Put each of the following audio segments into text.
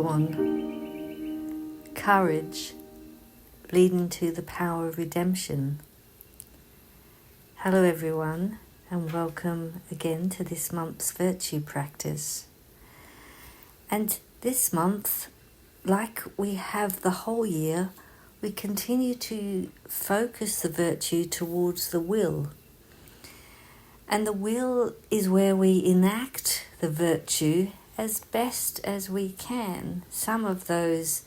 Capricorn, courage, leading to the power of redemption. Hello everyone, and welcome again to this month's virtue practice. And this month, like we have the whole year, we continue to focus the virtue towards the will. And the will is where we enact the virtue as best as we can. Some of those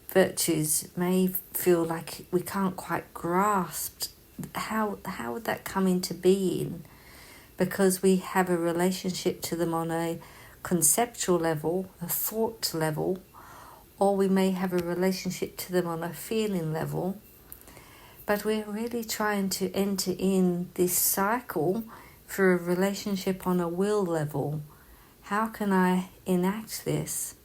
virtues may feel like we can't quite grasp how would that come into being, because we have a relationship to them on a conceptual level, a thought level, or we may have a relationship to them on a feeling level. But we're really trying to enter in this cycle for a relationship on a will level. How can I enact this?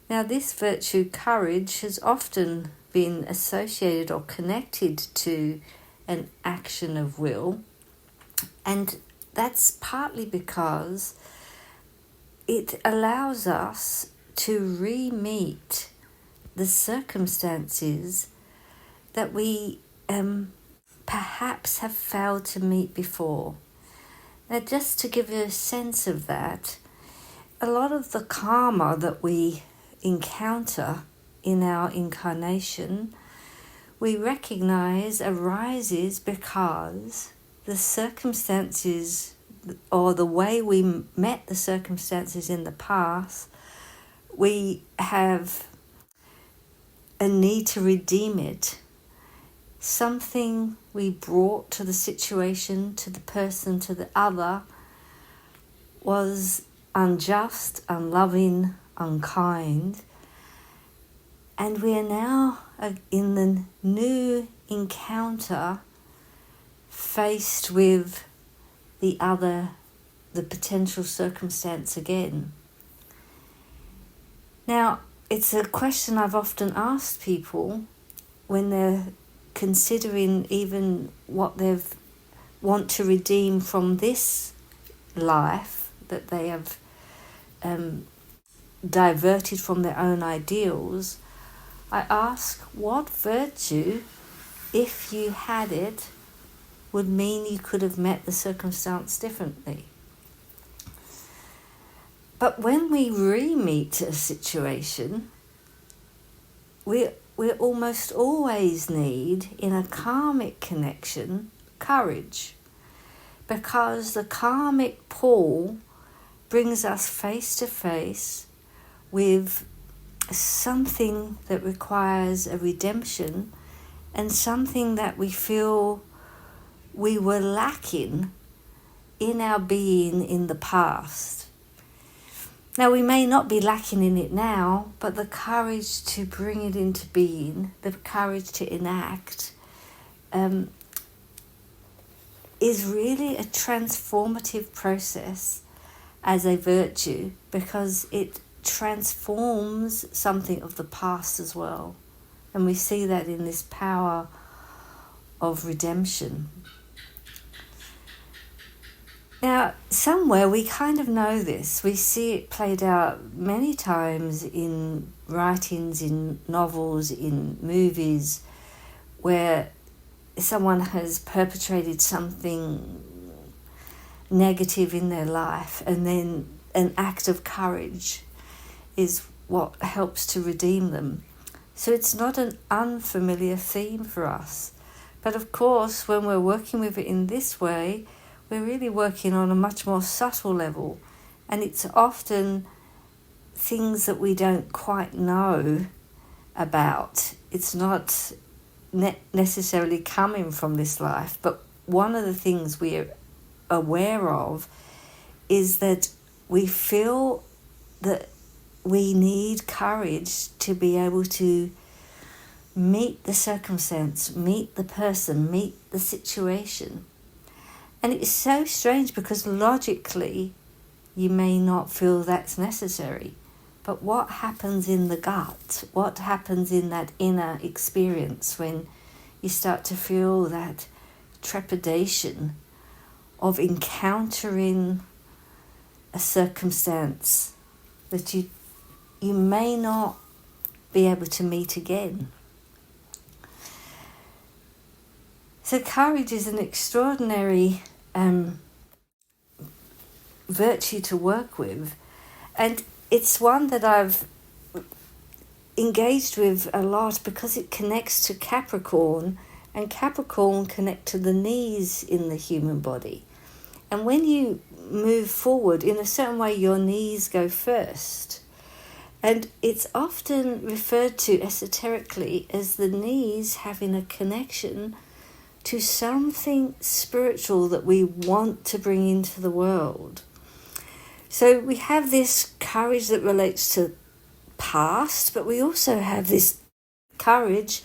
Now, this virtue, courage, has often been associated or connected to an action of will. And that's partly because it allows us to re-meet the circumstances that we perhaps have failed to meet before. Now, just to give you a sense of that, a lot of the karma that we encounter in our incarnation, we recognize arises because the circumstances or the way we met the circumstances in the past, we have a need to redeem it. Something we brought to the situation, to the person, to the other, was unjust, unloving, unkind. And we are now in the new encounter faced with the potential circumstance again. Now, it's a question I've often asked people when they're considering even what they want to redeem from this life that they have diverted from their own ideals. I ask, what virtue, if you had it, would mean you could have met the circumstance differently? But when we re-meet a situation, we almost always need, in a karmic connection, courage. Because the karmic pull brings us face to face with something that requires a redemption and something that we feel we were lacking in our being in the past. Now, we may not be lacking in it now, but the courage to bring it into being, the courage to enact, is really a transformative process as a virtue, because it transforms something of the past as well. And we see that in this power of redemption. Now, somewhere we kind of know this. We see it played out many times in writings, in novels, in movies, where someone has perpetrated something negative in their life, and then an act of courage is what helps to redeem them. So it's not an unfamiliar theme for us. But of course, when we're working with it in this way, we're really working on a much more subtle level, and it's often things that we don't quite know about. It's not necessarily coming from this life, but one of the things we're aware of is that we feel that we need courage to be able to meet the circumstance, meet the person, meet the situation. And it's so strange because logically you may not feel that's necessary. But what happens in the gut? What happens in that inner experience when you start to feel that trepidation of encountering a circumstance that you you may not be able to meet again. So courage is an extraordinary virtue to work with, and it's one that I've engaged with a lot because it connects to Capricorn, and Capricorn connect to the knees in the human body. And when you move forward in a certain way, your knees go first. And it's often referred to esoterically as the knees having a connection to something spiritual that we want to bring into the world. So we have this courage that relates to past, but we also have this courage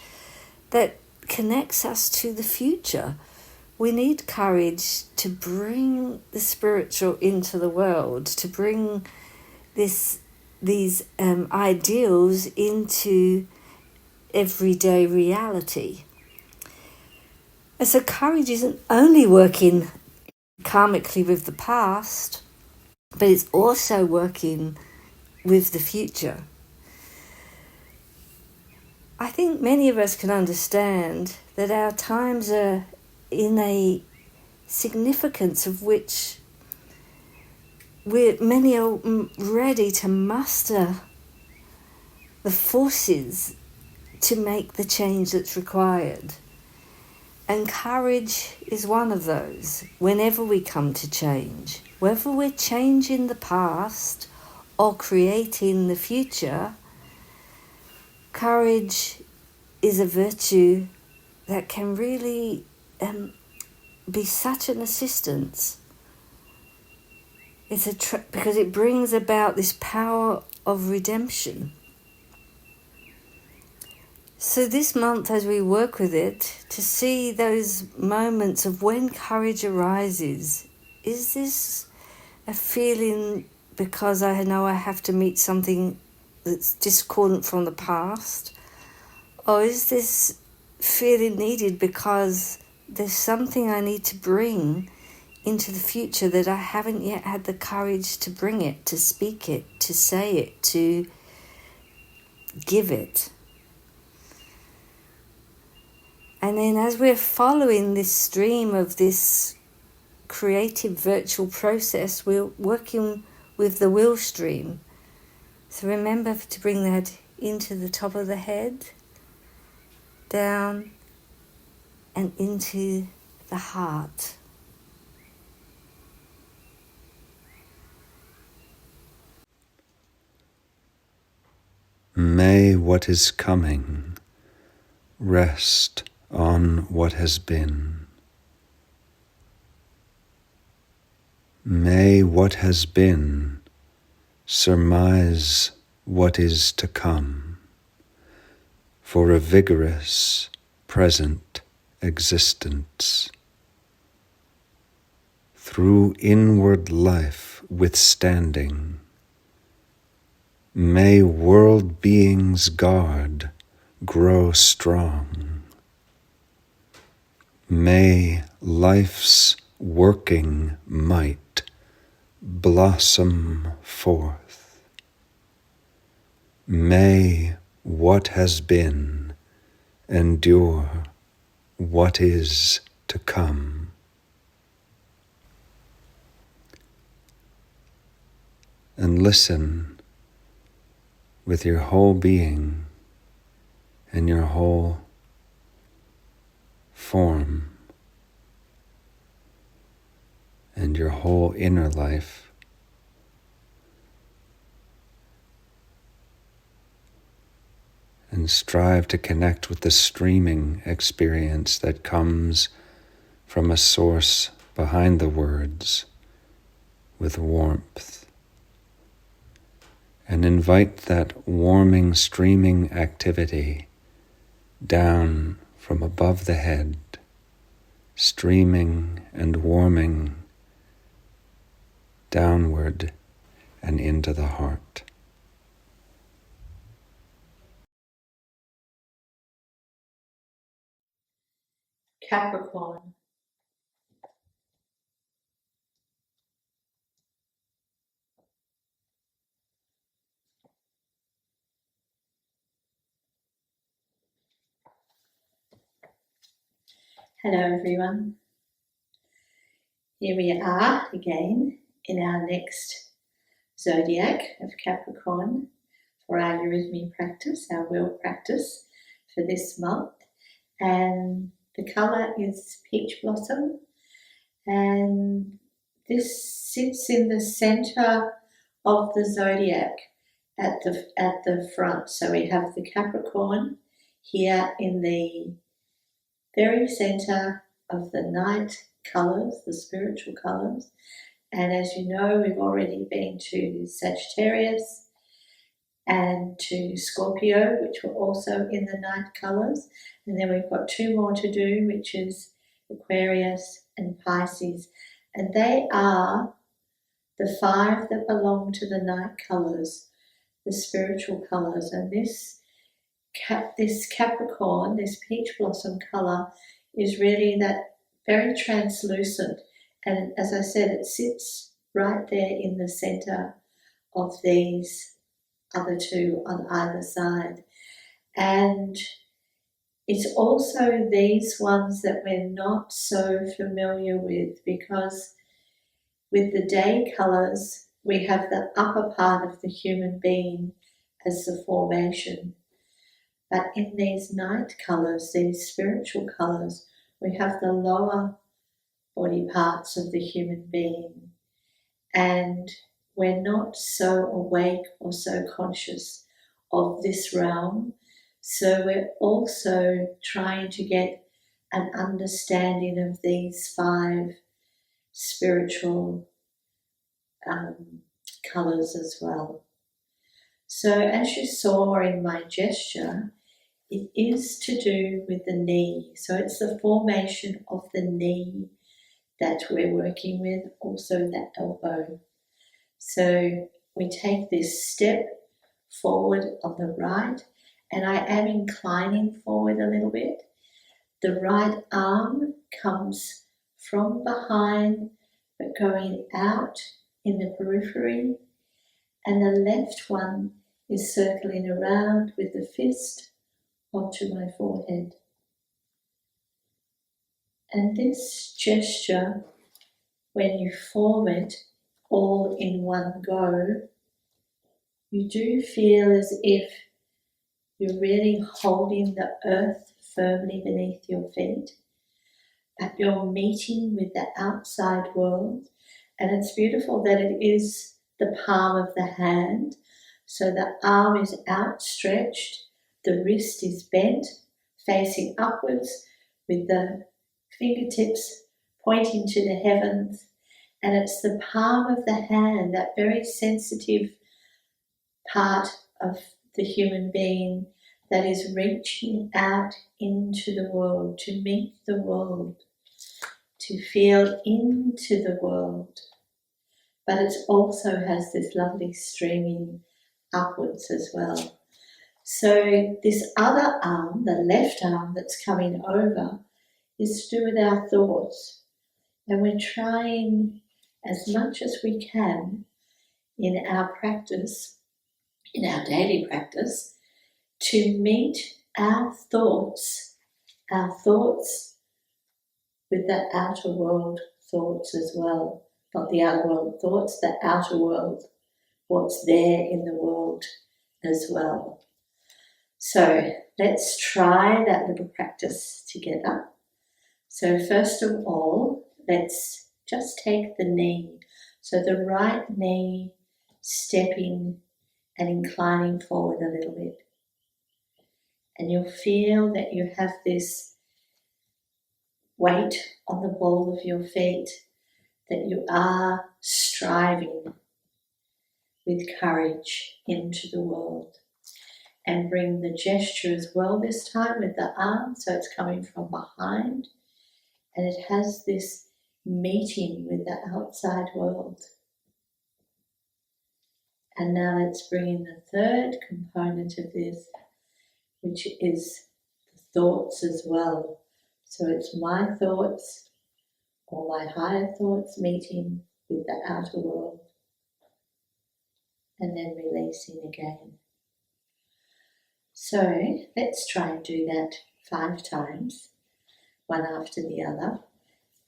that connects us to the future. We need courage to bring the spiritual into the world, to bring these ideals into everyday reality. And so courage isn't only working karmically with the past, but it's also working with the future. I think many of us can understand that our times are in a significance of which many are ready to muster the forces to make the change that's required. And courage is one of those whenever we come to change. Whether we're changing the past or creating the future, courage is a virtue that can really be such an assistance. It's because it brings about this power of redemption. So this month, as we work with it, to see those moments of when courage arises, is this a feeling because I know I have to meet something that's discordant from the past? Or is this feeling needed because there's something I need to bring into the future that I haven't yet had the courage to bring it, to speak it, to say it, to give it? And then as we're following this stream of this creative virtual process, we're working with the will stream. So remember to bring that into the top of the head, down and into the heart. May what is coming rest on what has been. May what has been surmise what is to come, for a vigorous present existence. Through inward life withstanding, may world beings' guard grow strong. May life's working might blossom forth. May what has been endure what is to come. And listen with your whole being and your whole form and your whole inner life. And strive to connect with the streaming experience that comes from a source behind the words with warmth. And invite that warming, streaming activity down from above the head, streaming and warming downward and into the heart. Capricorn. Hello everyone. Here we are again in our next zodiac of Capricorn for our Eurythmy practice, our wheel practice for this month. And the colour is peach blossom, and this sits in the centre of the zodiac at the front. So we have the Capricorn here in the very centre of the night colours, the spiritual colours. And as you know, we've already been to Sagittarius and to Scorpio, which were also in the night colours. And then we've got two more to do, which is Aquarius and Pisces. And they are the five that belong to the night colours, the spiritual colours. And this Capricorn, this peach blossom colour, is really that very translucent. And as I said, it sits right there in the centre of these other two on either side. And it's also these ones that we're not so familiar with, because with the day colours, we have the upper part of the human being as the formation. But in these night colours, these spiritual colours, we have the lower body parts of the human being. And we're not so awake or so conscious of this realm. So we're also trying to get an understanding of these five spiritual colours as well. So as you saw in my gesture, it is to do with the knee. So it's the formation of the knee that we're working with, also the elbow. So we take this step forward on the right, and I am inclining forward a little bit. The right arm comes from behind, but going out in the periphery, and the left one is circling around with the fist onto my forehead. And this gesture, when you form it all in one go, you do feel as if you're really holding the earth firmly beneath your feet, but you're meeting with the outside world. And it's beautiful that it is the palm of the hand, so the arm is outstretched, the wrist is bent, facing upwards with the fingertips pointing to the heavens. And it's the palm of the hand, that very sensitive part of the human being, that is reaching out into the world, to meet the world, to feel into the world. But it also has this lovely streaming upwards as well. So this other arm, the left arm that's coming over, is to do with our thoughts. And we're trying as much as we can in our practice, in our daily practice, to meet our thoughts with the outer world thoughts as well. Not the outer world thoughts, the outer world, what's there in the world as well. So let's try that little practice together. So first of all, let's just take the knee. So the right knee stepping and inclining forward a little bit. And you'll feel that you have this weight on the ball of your feet, that you are striving with courage into the world. And bring the gesture as well this time with the arm, so it's coming from behind, and it has this meeting with the outside world. And now let's bring in the third component of this, which is the thoughts as well. So it's my thoughts or my higher thoughts meeting with the outer world, and then releasing again. So let's try and do that 5 times. one after the other.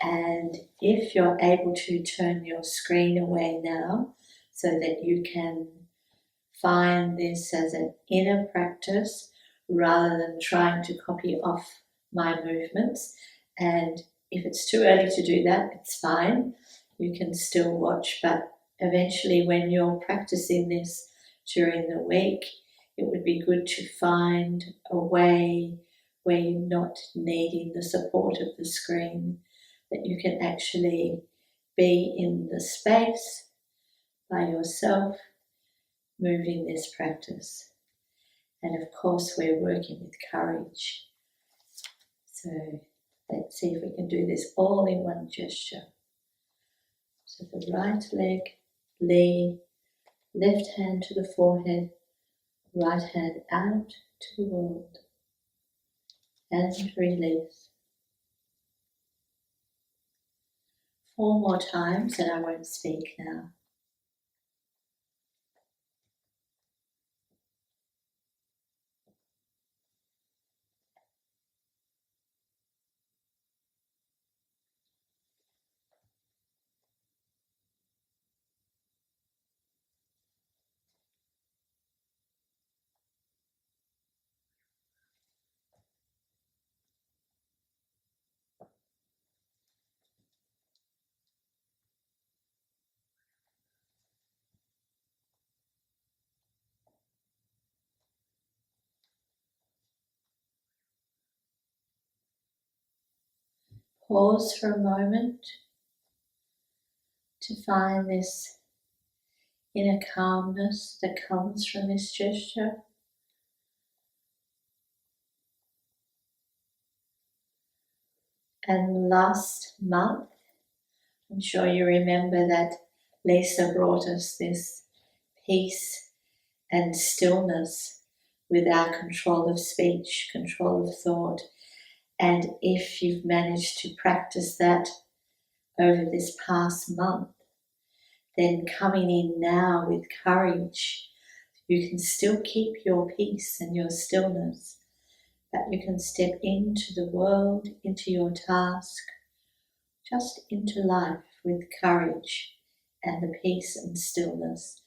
And if you're able to turn your screen away now so that you can find this as an inner practice rather than trying to copy off my movements. And if it's too early to do that, it's fine. You can still watch, but eventually when you're practicing this during the week, it would be good to find a way where you're not needing the support of the screen, that you can actually be in the space by yourself, moving this practice. And of course, we're working with courage. So let's see if we can do this all in one gesture. So the right leg, lean, left hand to the forehead, right hand out to the world, and release. 4 more times and I won't speak now. Pause for a moment to find this inner calmness that comes from this gesture. And last month, I'm sure you remember that Lisa brought us this peace and stillness with our control of speech, control of thought. And if you've managed to practice that over this past month, then coming in now with courage, you can still keep your peace and your stillness, but you can step into the world, into your task, just into life with courage and the peace and stillness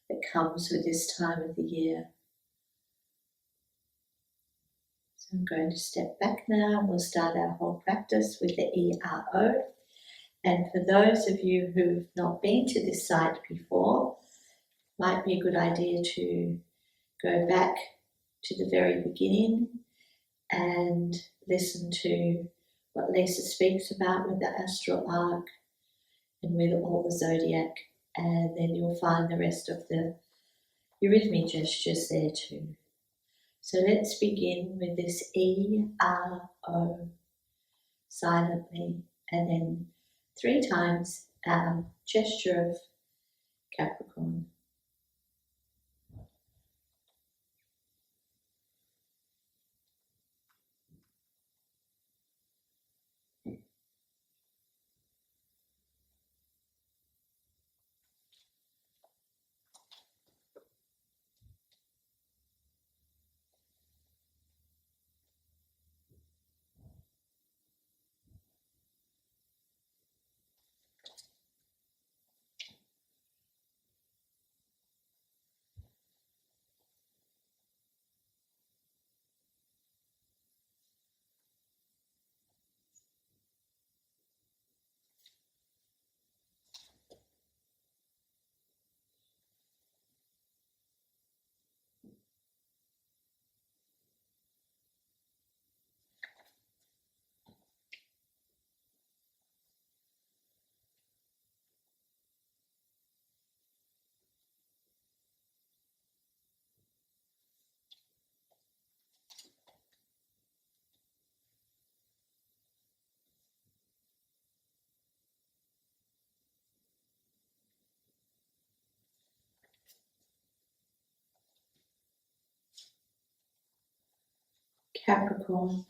that comes with this time of the year. So I'm going to step back now and we'll start our whole practice with the ERO. And for those of you who've not been to this site before, might be a good idea to go back to the very beginning and listen to what Lisa speaks about with the astral arc and with all the zodiac, and then you'll find the rest of the eurythmy gestures there too. So let's begin with this E-R-O silently, and then 3 times our gesture of Capricorn. Capricorn.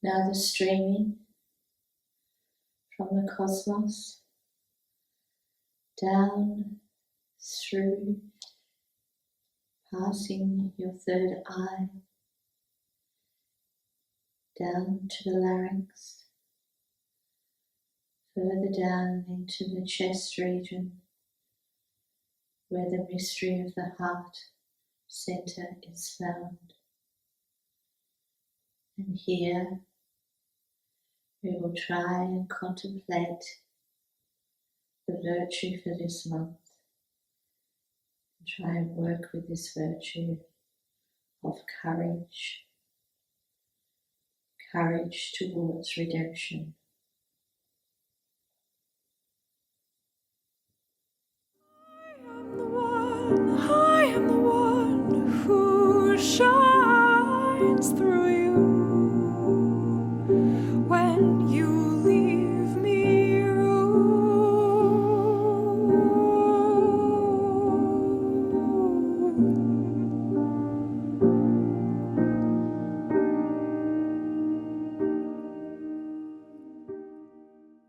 Now the streaming from the cosmos down through, passing your third eye, down to the larynx, further down into the chest region, where the mystery of the heart center is found. And here we will try and contemplate the virtue for this month, and try and work with this virtue of courage, courage towards redemption.